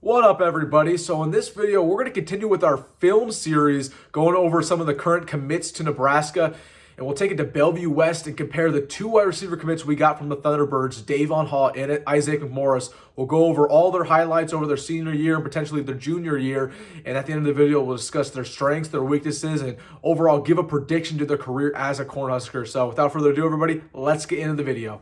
What up, everybody? So in this video, we're going to continue with our film series, going over some of the current commits to Nebraska, and we'll take it to Bellevue West and compare the two wide receiver commits we got from the Thunderbirds, Dae'Vonn Hall and Isaac McMorris. We'll go over all their highlights over their senior year and potentially their junior year, and at the end of the video, we'll discuss their strengths, their weaknesses, and overall give a prediction to their career as a Cornhusker. So without further ado, everybody, let's get into the video.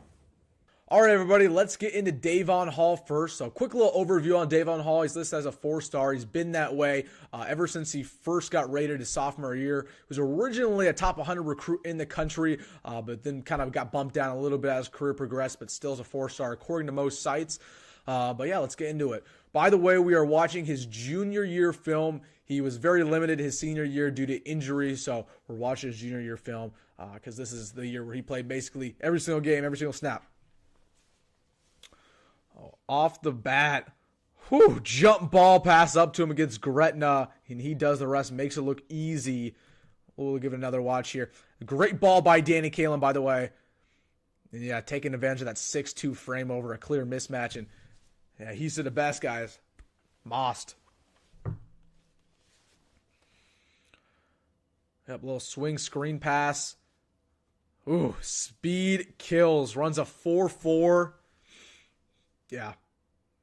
All right, everybody, let's get into Dae'Vonn Hall first. So quick little overview on Dae'Vonn Hall. He's listed as a 4-star. He's been that way ever since he first got rated his sophomore year. He was originally a top 100 recruit in the country, but then kind of got bumped down a little bit as career progressed, but still is a 4-star according to most sites. But yeah, let's get into it. By the way, we are watching his junior year film. He was very limited his senior year due to injury, so we're watching his junior year film because this is the year where he played basically every single game, every single snap. Off the bat, jump ball pass up to him against Gretna, and he does the rest, makes it look easy. We'll give it another watch here. Great ball by Danny Kalen, by the way. And yeah, taking advantage of that 6'2 frame over a clear mismatch. And yeah, he's the best, guys. Mossed. Yep, little swing screen pass. Ooh, speed kills. Runs a 4.4. Yeah,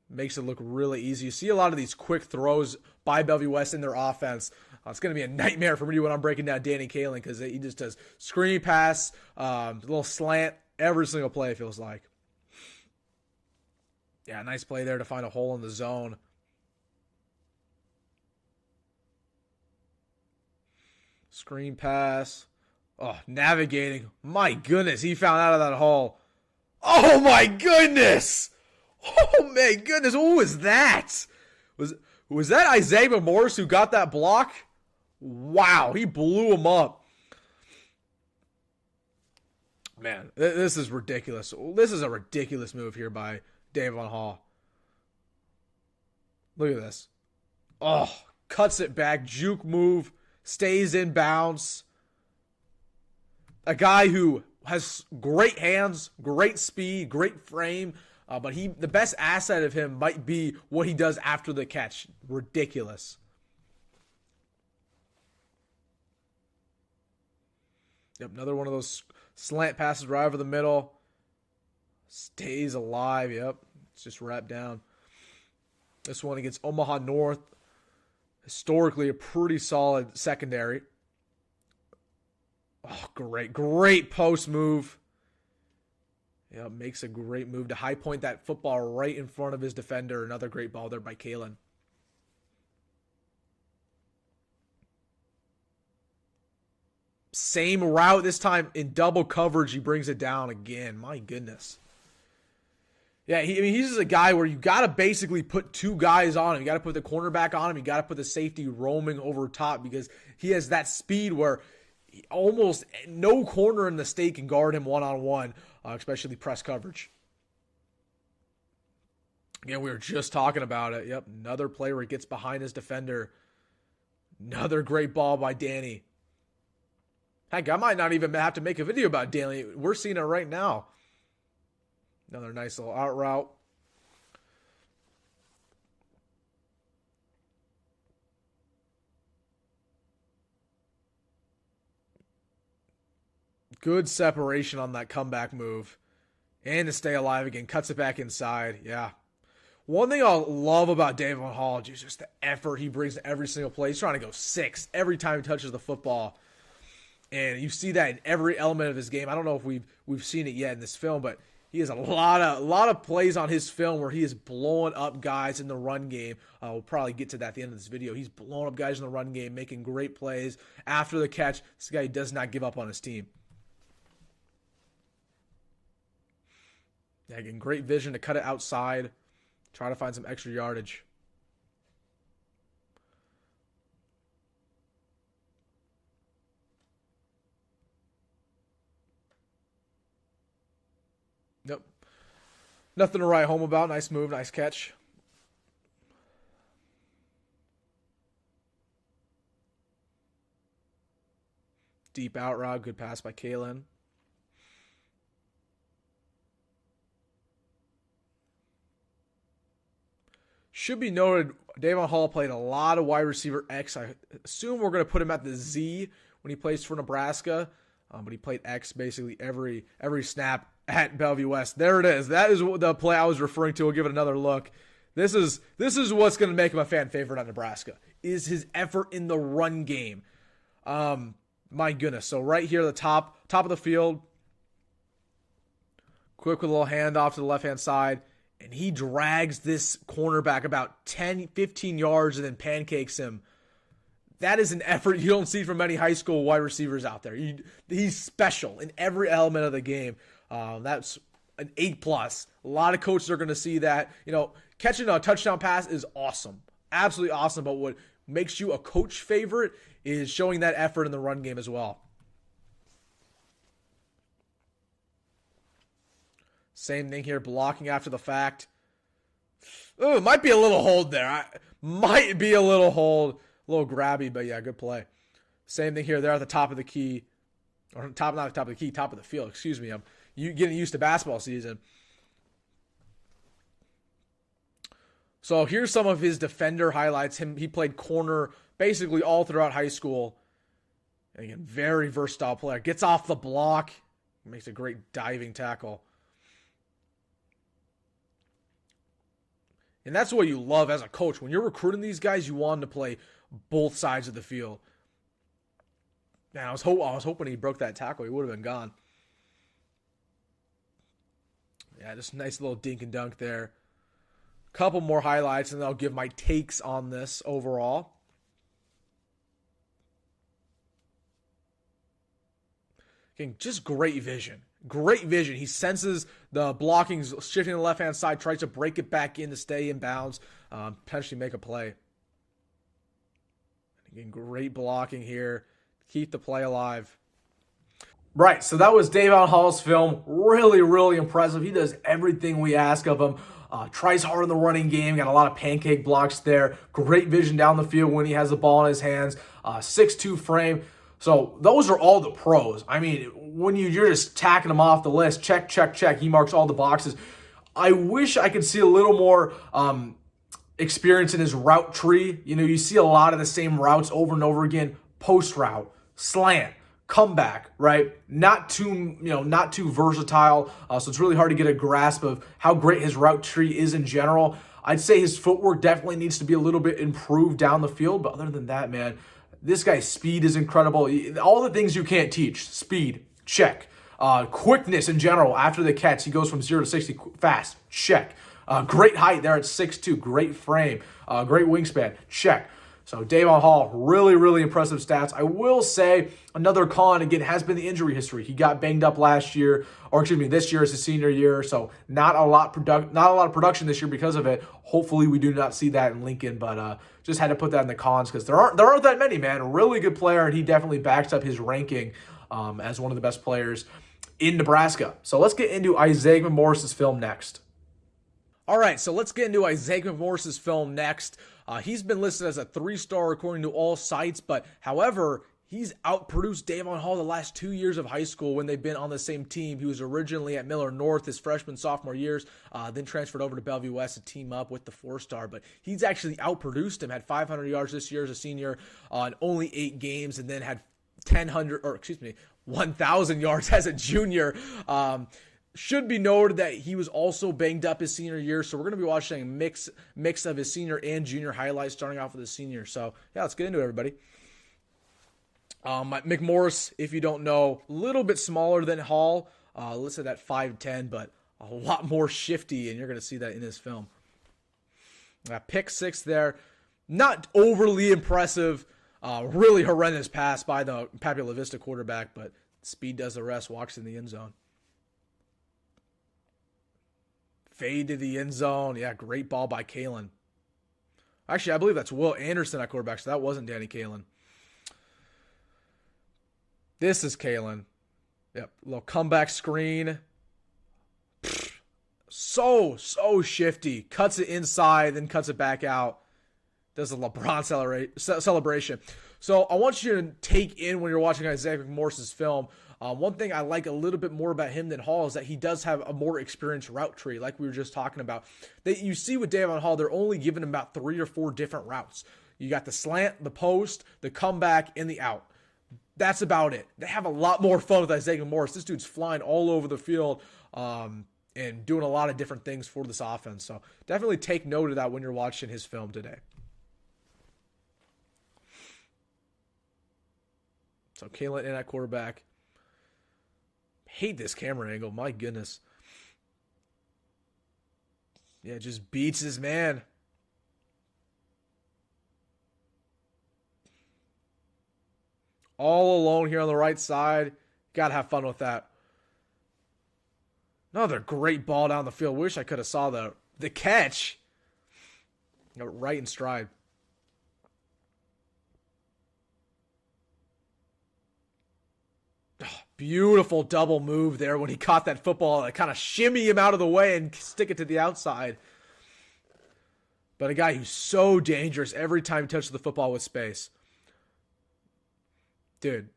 makes it look really easy. You see a lot of these quick throws by Bellevue West in their offense. It's going to be a nightmare for me when I'm breaking down Danny Kalen because he just does screen pass, little slant, every single play it feels like. Yeah, nice play there to find a hole in the zone. Screen pass. Oh, navigating. My goodness, he found out of that hole. Oh, my goodness. Oh, my goodness. What was that? Was that Isaiah McMorris who got that block? Wow, he blew him up. Man, this is ridiculous. This is a ridiculous move here by Dae'Vonn Hall. Look at this. Oh, cuts it back. Juke move. Stays in bounds. A guy who has great hands, great speed, great frame. But the best asset of him might be what he does after the catch. Ridiculous. Yep, another one of those slant passes right over the middle. Stays alive. Yep, it's just wrapped down. This one against Omaha North. Historically, a pretty solid secondary. Oh, great post move. Yeah, makes a great move to high point that football right in front of his defender. Another great ball there by Kalen. Same route this time in double coverage. He brings it down again. My goodness. Yeah, he's just a guy where you got to basically put two guys on him. You got to put the cornerback on him. You got to put the safety roaming over top because he has that speed where almost no corner in the state can guard him one-on-one, especially press coverage. Again, we were just talking about it. Yep, another play where he gets behind his defender. Another great ball by Danny. Heck, I might not even have to make a video about Danny. We're seeing it right now. Another nice little out route. Good separation on that comeback move. And to stay alive again. Cuts it back inside. Yeah. One thing I love about Dae'Vonn Hall is just the effort he brings to every single play. He's trying to go 6 every time he touches the football. And you see that in every element of his game. I don't know if we've seen it yet in this film, but he has a lot of plays on his film where he is blowing up guys in the run game. We'll probably get to that at the end of this video. He's blowing up guys in the run game, making great plays after the catch. This guy does not give up on his team. Yeah, again, great vision to cut it outside. Try to find some extra yardage. Nope. Nothing to write home about. Nice move, nice catch. Deep out route, good pass by Kalen. Should be noted, Dae'Vonn Hall played a lot of wide receiver X. I assume we're going to put him at the Z when he plays for Nebraska, but he played X basically every snap at Bellevue West. There it is. That is the play I was referring to. We'll give it another look. This is what's going to make him a fan favorite at Nebraska, is his effort in the run game. My goodness. So right here at the top of the field, quick with a little handoff to the left-hand side, and he drags this cornerback about 10, 15 yards and then pancakes him. That is an effort you don't see from many high school wide receivers out there. He's special in every element of the game. That's an 8+. A lot of coaches are going to see that. Catching a touchdown pass is awesome. Absolutely awesome. But what makes you a coach favorite is showing that effort in the run game as well. Same thing here, blocking after the fact. Oh, it might be a little hold there. Might be a little hold. A little grabby, but yeah, good play. Same thing here. They're at the top of the key. Or not the top of the key, top of the field. Excuse me. I'm getting used to basketball season. So here's some of his defender highlights. He played corner basically all throughout high school. And again, very versatile player. Gets off the block. Makes a great diving tackle. And that's what you love as a coach. When you're recruiting these guys, you want them to play both sides of the field. Man, I was hoping he broke that tackle. He would have been gone. Yeah, just a nice little dink and dunk there. Couple more highlights, and then I'll give my takes on this overall. Again, just great vision. Great vision. He senses the blocking shifting to the left-hand side, tries to break it back in to stay in bounds, potentially make a play. Again, great blocking here. Keep the play alive. Right, so that was Dae'Vonn Hall's film. Really, really impressive. He does everything we ask of him. Tries hard in the running game. Got a lot of pancake blocks there. Great vision down the field when he has the ball in his hands. 6'2" frame. So those are all the pros. I mean, when you're just tacking them off the list, check, check, check. He marks all the boxes. I wish I could see a little more experience in his route tree. You see a lot of the same routes over and over again. Post route, slant, comeback, right? Not too versatile. So it's really hard to get a grasp of how great his route tree is in general. I'd say his footwork definitely needs to be a little bit improved down the field. But other than that, man, this guy's speed is incredible. All the things you can't teach. Speed, check. Quickness in general after the catch. He goes from 0 to 60 fast, check. Great height there at 6'2", great frame. Great wingspan, check. So Dae'Vonn Hall, really, really impressive stats. I will say another con, again, has been the injury history. He got banged up this year is his senior year, so not a lot of production this year because of it. Hopefully we do not see that in Lincoln, but just had to put that in the cons because there aren't that many, man. A really good player, and he definitely backs up his ranking as one of the best players in Nebraska. So let's get into Isaiah McMorris' film next. All right, so let's get into Isaiah McMorris' film next. He's been listed as a 3-star according to all sites, but however, he's outproduced Dae'Vonn Hall the last 2 years of high school when they've been on the same team. He was originally at Miller North his freshman, sophomore years, then transferred over to Bellevue West to team up with the 4-star, but he's actually outproduced him, had 500 yards this year as a senior on only 8 games, and then had 1,000 yards as a junior. Should be noted that he was also banged up his senior year, so we're going to be watching a mix of his senior and junior highlights, starting off with his senior. So, yeah, let's get into it, everybody. McMorris, if you don't know, a little bit smaller than Hall, listed at 5'10", but a lot more shifty, and you're going to see that in his film. Pick 6 there. Not overly impressive. Really horrendous pass by the Pappy La Vista quarterback, but speed does the rest, walks in the end zone. Fade to the end zone. Yeah, great ball by Kalen. Actually, I believe that's Will Anderson at quarterback, so that wasn't Danny Kalen. This is Kalen. Yep, little comeback screen. So shifty. Cuts it inside, then cuts it back out. does the LeBron celebration. So I want you to take in when you're watching Isaiah McMorris' film. One thing I like a little bit more about him than Hall is that he does have a more experienced route tree, like we were just talking about. You see with Dae'Vonn Hall, they're only giving him about 3 or 4 different routes. You got the slant, the post, the comeback, and the out. That's about it. They have a lot more fun with Isaiah McMorris. This dude's flying all over the field and doing a lot of different things for this offense. So definitely take note of that when you're watching his film today. So Kalen in at quarterback. Hate this camera angle. My goodness. Yeah, just beats his man. All alone here on the right side. Got to have fun with that. Another great ball down the field. Wish I could have saw the catch. Right in stride. Beautiful double move there when he caught that football. It kind of shimmy him out of the way and stick it to the outside. But a guy who's so dangerous every time he touches the football with space. Dude.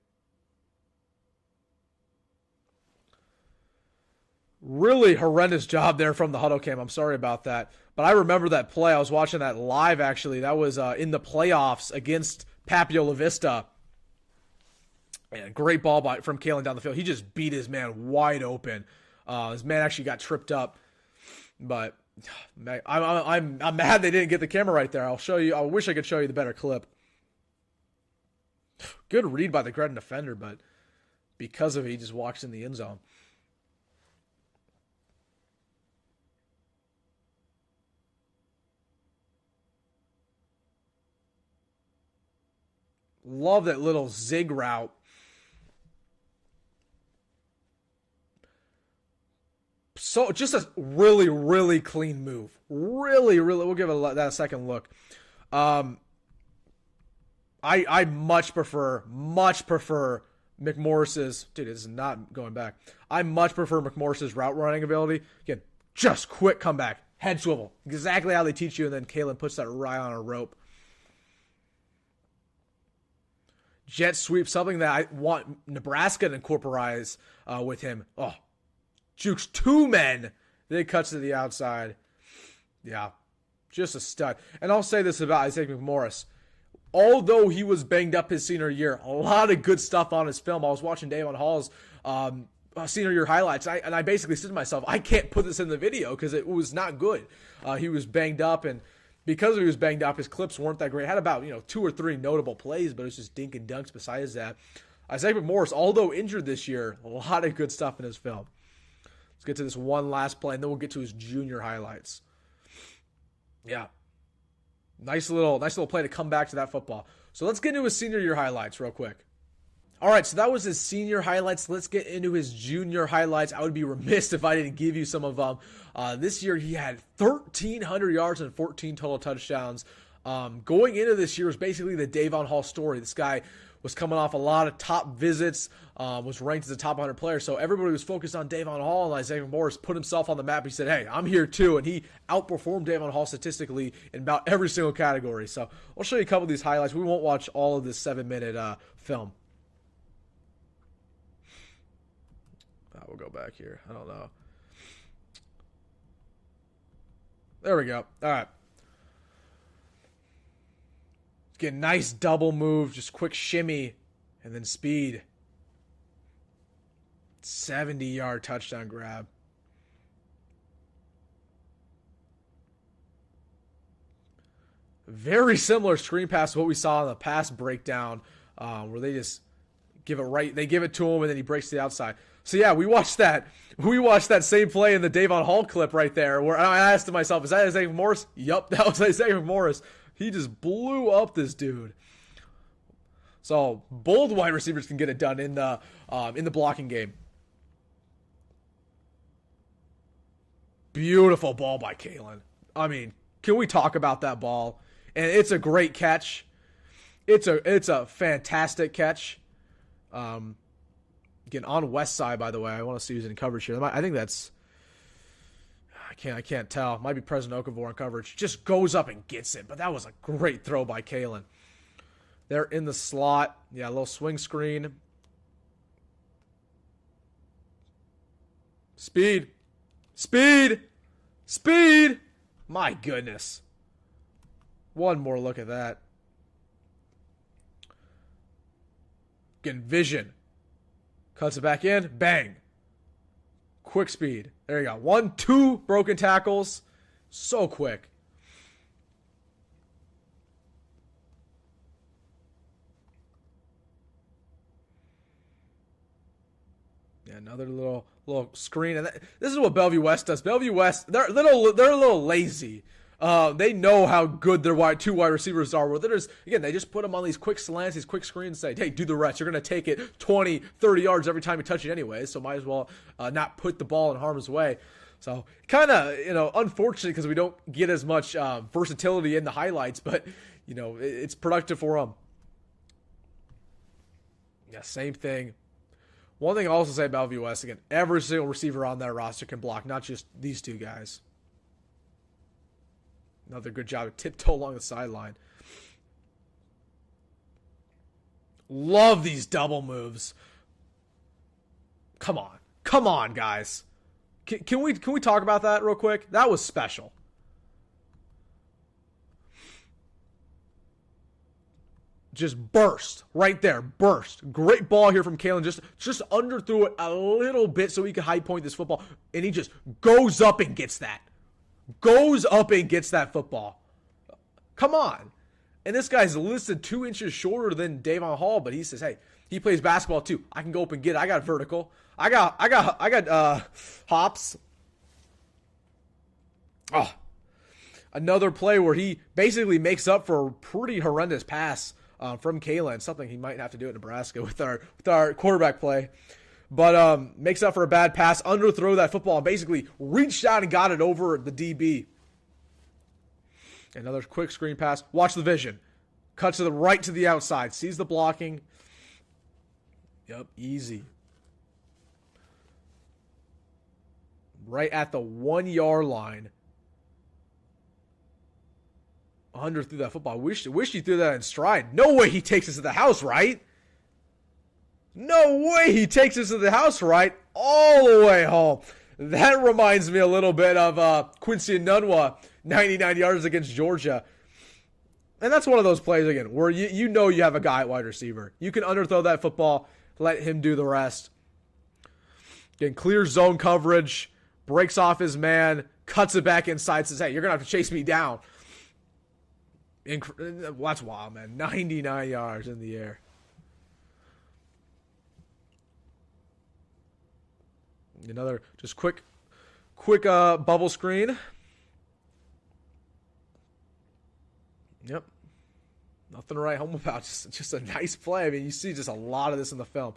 Really horrendous job there from the HUDL cam. I'm sorry about that. But I remember that play. I was watching that live, actually. That was in the playoffs against Papio La Vista. And great ball from Kalen down the field. He just beat his man wide open. His man actually got tripped up. But I'm mad they didn't get the camera right there. I'll show you. I wish I could show you the better clip. Good read by the Gretton defender, but because of it, he just walks in the end zone. Love that little zig route. So just a really, really clean move. Really, we'll give that a second look. I much prefer McMorris's, dude, this is not going back. I much prefer McMorris's route running ability. Again, just quick comeback, head swivel. Exactly how they teach you, and then Kalen puts that right on a rope. Jet sweep, something that I want Nebraska to incorporate with him. Oh, jukes 2 men. Then it cuts to the outside. Yeah, just a stud. And I'll say this about Isaiah McMorris. Although he was banged up his senior year, a lot of good stuff on his film. I was watching Dae'Vonn Hall's senior year highlights, and I basically said to myself, I can't put this in the video because it was not good. He was banged up, and because he was banged up, his clips weren't that great. Had about 2 or 3 notable plays, but it's just dink and dunks besides that. Isaiah McMorris, although injured this year, a lot of good stuff in his film. Let's get to this one last play, and then we'll get to his junior highlights. Yeah. Nice little play to come back to that football. So let's get into his senior year highlights real quick. All right, so that was his senior highlights. Let's get into his junior highlights. I would be remiss if I didn't give you some of them. This year he had 1,300 yards and 14 total touchdowns. Going into this year was basically the Dae'Vonn Hall story. This guy was coming off a lot of top visits, was ranked as a top 100 player. So everybody was focused on Dae'Vonn Hall, and Isaiah McMorris put himself on the map. He said, hey, I'm here too. And he outperformed Dae'Vonn Hall statistically in about every single category. So I'll show you a couple of these highlights. We won't watch all of this 7-minute film. We'll go back here. I don't know. There we go. All right. Get a nice double move, just quick shimmy, and then speed. 70-yard touchdown grab. Very similar screen pass to what we saw in the pass breakdown, where they just give it right. They give it to him, and then he breaks to the outside. So yeah, we watched that. We watched that same play in the Dae'Vonn Hall clip right there, where I asked myself, "Is that Isaiah McMorris?" Yup, that was Isaiah McMorris. He just blew up this dude. So both wide receivers can get it done in the blocking game. Beautiful ball by Kalen. I mean, can we talk about that ball? And it's a great catch. It's a fantastic catch. Again, on west side, by the way. I want to see who's in coverage here. I think that's... I can't tell. Might be President Okafor in coverage. Just goes up and gets it. But that was a great throw by Kalen. They're in the slot. Yeah, a little swing screen. Speed. Speed. Speed. My goodness. One more look at that. Getting vision. Cuts it back in. Bang. Quick speed. There you go. 1, 2 broken tackles. So quick. Yeah, another little screen. And this is what Bellevue West does. Bellevue West, they're a little lazy. They know how good their two wide receivers are. Where they just put them on these quick slants, these quick screens, and say, hey, do the rest. You're going to take it 20, 30 yards every time you touch it anyway, so might as well not put the ball in harm's way. So kind of, unfortunate because we don't get as much versatility in the highlights, but, it's productive for them. Yeah, same thing. One thing I also say about Bellevue West, again, every single receiver on that roster can block, not just these two guys. Another good job of tiptoe along the sideline. Love these double moves. Come on, guys. Can we talk about that real quick? That was special. Just burst right there, burst. Great ball here from Kalen. Just underthrew it a little bit so he could high point this football, and he just goes up and gets that. Goes up and gets that football. Come on. And this guy's listed 2 inches shorter than Dae'Vonn Hall, but he says, hey, he plays basketball too. I can go up and get it. I got vertical. I got hops. Oh. Another play where he basically makes up for a pretty horrendous pass from Kalen, something he might have to do at Nebraska with our quarterback play. But makes up for a bad pass, underthrow that football, and basically reached out and got it over the DB. Another quick screen pass. Watch the vision. Cuts to the right to the outside. Sees the blocking. Yep, easy. Right at the 1 yard line. Underthrew that football. Wish he threw that in stride. No way he takes us to the house, right? No way he takes us to the house, right? All the way home. That reminds me a little bit of Quincy Enunwa, 99 yards against Georgia. And that's one of those plays, again, where you have a guy at wide receiver. You can underthrow that football, let him do the rest. Again, clear zone coverage, breaks off his man, cuts it back inside, says, hey, you're going to have to chase me down. That's wild, man. 99 yards in the air. Another just quick bubble screen. Yep. Nothing to write home about. Just a nice play. I mean, you see just a lot of this in the film.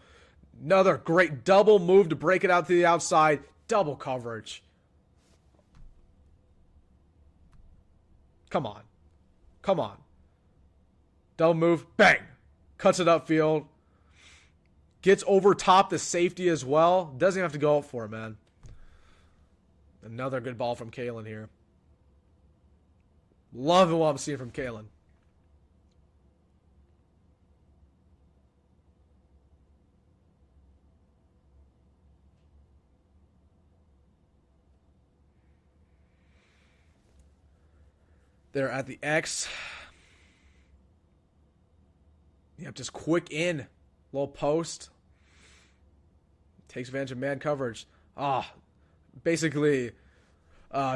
Another great double move to break it out to the outside. Double coverage. Come on. Double move. Bang. Cuts it upfield. Gets over top the safety as well. Doesn't even have to go up for it, man. Another good ball from Kalen here. Loving what I'm seeing from Kalen. They're at the X. Yep, just quick in. Little post. Takes advantage of man coverage. Basically,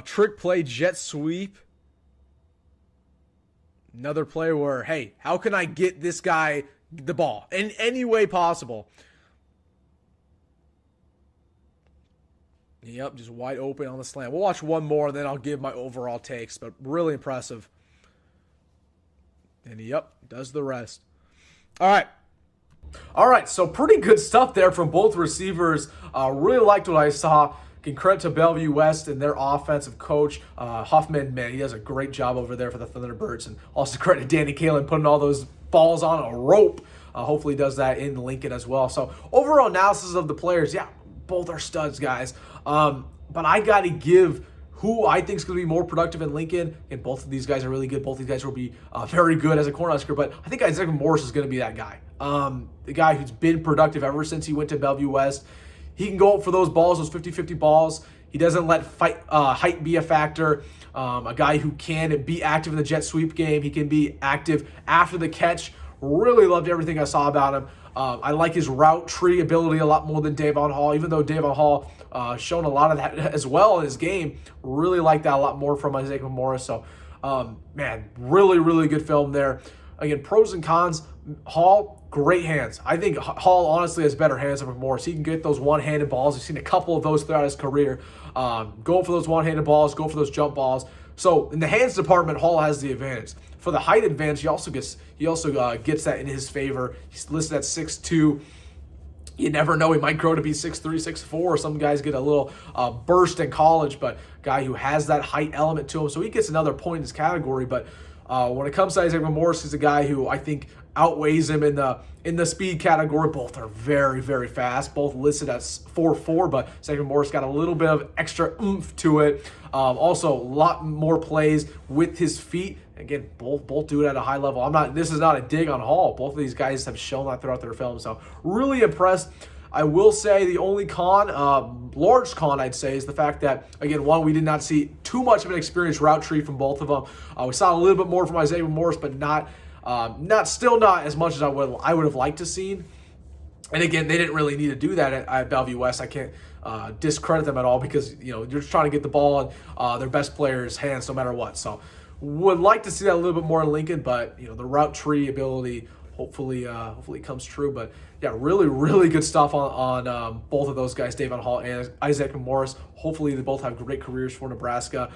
trick play, jet sweep. Another play where, hey, how can I get this guy the ball in any way possible? Yep, just wide open on the slant. We'll watch one more, and then I'll give my overall takes, but really impressive. And yep, does the rest. All right, so pretty good stuff there from both receivers. Really liked what I saw. Can credit to Bellevue West and their offensive coach, Huffman. Man, he does a great job over there for the Thunderbirds. And also credit to Danny Kalen putting all those balls on a rope. Hopefully he does that in Lincoln as well. So overall analysis of the players, yeah, both are studs, guys. But I got to give Who I think is going to be more productive in Lincoln, and both of these guys are really good. Both of these guys will be very good as a Cornhusker, but I think Isaac McMorris is going to be that guy. The guy who's been productive ever since he went to Bellevue West. He can go up for those balls, those 50-50 balls. He doesn't let height be a factor. A guy who can be active in the jet sweep game. He can be active after the catch. Really loved everything I saw about him. I like his route tree ability a lot more than Dae'Vonn Hall, even though Dae'Vonn Hall shown a lot of that as well in his game. Really like that a lot more from Isaac McMorris. So, man, really, really good film there. Again, pros and cons. Hall, great hands. I think Hall honestly has better hands than McMorris. He can get those one-handed balls. I've seen a couple of those throughout his career. Go for those one-handed balls, go for those jump balls. So in the hands department, Hall has the advantage. For the height advantage, he also gets that in his favor. He's listed at 6'2". You never know, he might grow to be 6'3", 6'4". Some guys get a little burst in college, but guy who has that height element to him, so he gets another point in this category. But when it comes to Isaac McMorris, he's a guy who I think outweighs him in the speed category. Both are very, very fast. Both listed as 4.4, but Isaac McMorris got a little bit of extra oomph to it. Also, a lot more plays with his feet. Again, both do it at a high level. This is not a dig on Hall. Both of these guys have shown that throughout their film. So really impressed. I will say the only large con I'd say, is the fact that, again, one, we did not see too much of an experienced route tree from both of them. We saw a little bit more from Isaiah McMorris, but still not as much as I would have liked to see. And again, they didn't really need to do that at Bellevue West. I can't discredit them at all, because you're just trying to get the ball in their best player's hands no matter what. So would like to see that a little bit more in Lincoln, but the route tree ability hopefully comes true. But yeah, really, really good stuff on both of those guys, Dae'Vonn Hall and Isaac McMorris. Hopefully they both have great careers for Nebraska.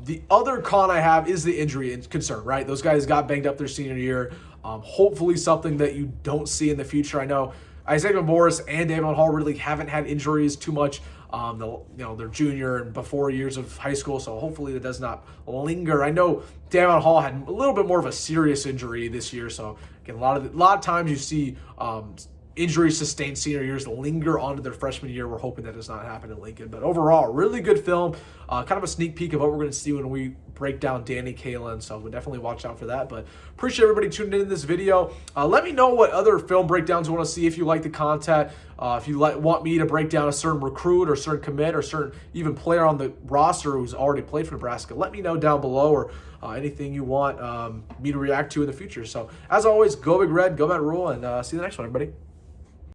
The other con I have is the injury concern, right? Those guys got banged up their senior year. Hopefully something that you don't see in the future. I know Isaac McMorris and Dae'Vonn Hall really haven't had injuries too much their junior and before years of high school, so hopefully that does not linger. I know Dae'Vonn Hall had a little bit more of a serious injury this year, so again, a lot of times you see injuries sustained senior years linger onto their freshman year. We're hoping that does not happen in Lincoln. But overall, really good film. Kind of a sneak peek of what we're going to see when we break down Danny Kaelin. So we'll definitely watch out for that. But appreciate everybody tuning in this video. Let me know what other film breakdowns you want to see if you like the content. If you want me to break down a certain recruit or certain commit or certain even player on the roster who's already played for Nebraska, let me know down below, or anything you want me to react to in the future. So as always, go Big Red, go Matt Rule, and see you in the next one, everybody.